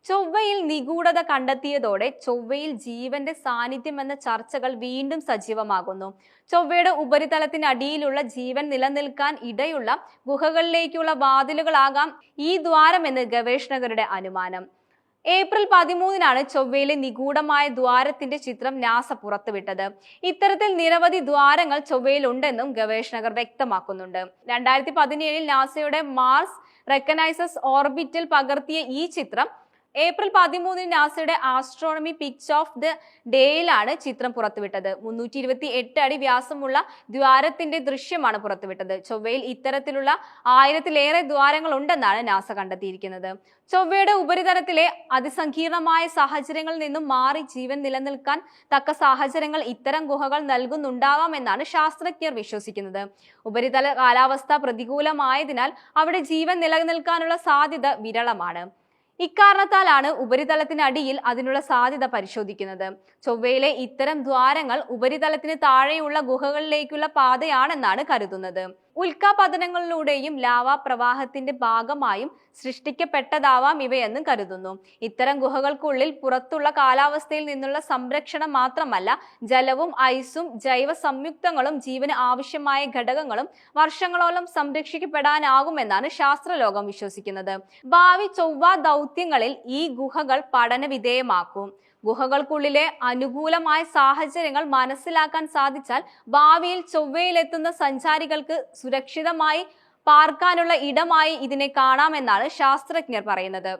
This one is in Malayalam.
ചൊവ്വയിൽ നിഗൂഢത കണ്ടെത്തിയതോടെ ചൊവ്വയിൽ ജീവന്റെ സാന്നിധ്യം എന്ന ചർച്ചകൾ വീണ്ടും സജീവമാകുന്നു. ചൊവ്വയുടെ ഉപരിതലത്തിനടിയിലുള്ള ജീവൻ നിലനിൽക്കാൻ ഇടയുള്ള ഗുഹകളിലേക്കുള്ള വാതിലുകളാകാം ഈ ദ്വാരമെന്ന് ഗവേഷകരുടെ അനുമാനം. ഏപ്രിൽ 13-നാണ് ചൊവ്വയിലെ നിഗൂഢമായ ദ്വാരത്തിന്റെ ചിത്രം നാസ പുറത്തുവിട്ടത്. ഇത്തരത്തിൽ നിരവധി ദ്വാരങ്ങൾ ചൊവ്വയിൽ ഉണ്ടെന്നും ഗവേഷകർ വ്യക്തമാക്കുന്നുണ്ട്. 2017-ൽ നാസയുടെ മാർസ് റെക്കഗ്നൈസസ് ഓർബിറ്റിൽ പകർത്തിയ ഈ ചിത്രം ഏപ്രിൽ 13-ന് നാസയുടെ ആസ്ട്രോണമി പിക്ചർ ഓഫ് ദ ഡേയിലാണ് ചിത്രം പുറത്തുവിട്ടത്. 328 അടി വ്യാസമുള്ള ദ്വാരത്തിന്റെ ദൃശ്യമാണ് പുറത്തുവിട്ടത്. ചൊവ്വയിൽ ഇത്തരത്തിലുള്ള 1000-ലേറെ ദ്വാരങ്ങൾ ഉണ്ടെന്നാണ് നാസ കണ്ടെത്തിയിരിക്കുന്നത്. ചൊവ്വയുടെ ഉപരിതലത്തിലെ അതിസങ്കീർണമായ സാഹചര്യങ്ങളിൽ നിന്നും മാറി ജീവൻ നിലനിൽക്കാൻ തക്ക സാഹചര്യങ്ങൾ ഇത്തരം ഗുഹകൾ നൽകുന്നുണ്ടാവാമെന്നാണ് ശാസ്ത്രജ്ഞർ വിശ്വസിക്കുന്നത്. ഉപരിതല കാലാവസ്ഥ പ്രതികൂലമായതിനാൽ അവിടെ ജീവൻ നിലനിൽക്കാനുള്ള സാധ്യത വിരളമാണ്. ഇക്കാരണത്താലാണ് ഉപരിതലത്തിനടിയിൽ അതിനുള്ള സാധ്യത പരിശോധിക്കുന്നത്. ചൊവ്വയിലെ ഇത്തരം ദ്വാരങ്ങൾ ഉപരിതലത്തിന് താഴെയുള്ള ഗുഹകളിലേക്കുള്ള പാതയാണെന്നാണ് കരുതുന്നത്. ഉൽക്കാപതനങ്ങളിലൂടെയും ലാവാ പ്രവാഹത്തിന്റെ ഭാഗമായും സൃഷ്ടിക്കപ്പെട്ടതാവാം ഇവയെന്നും കരുതുന്നു. ഇത്തരം ഗുഹകൾക്കുള്ളിൽ പുറത്തുള്ള കാലാവസ്ഥയിൽ നിന്നുള്ള സംരക്ഷണം മാത്രമല്ല, ജലവും ഐസും ജൈവ സംയുക്തങ്ങളും ജീവന് ആവശ്യമായ ഘടകങ്ങളും വർഷങ്ങളോളം സംരക്ഷിക്കപ്പെടാനാകുമെന്നാണ് ശാസ്ത്രലോകം വിശ്വസിക്കുന്നത്. ഭാവി ചൊവ്വ ദൗത്യങ്ങളിൽ ഈ ഗുഹകൾ പഠന വിധേയമാക്കും. ഗുഹകൾക്കുള്ളിലെ അനുകൂലമായ സാഹചര്യങ്ങൾ മനസ്സിലാക്കാൻ സാധിച്ചാൽ ഭാവിയിൽ ചൊവ്വയിലെത്തുന്ന സഞ്ചാരികൾക്ക് സുരക്ഷിതമായി പാർക്കാനുള്ള ഇടമായി ഇതിനെ കാണാമെന്നാണ് ശാസ്ത്രജ്ഞർ പറയുന്നത്.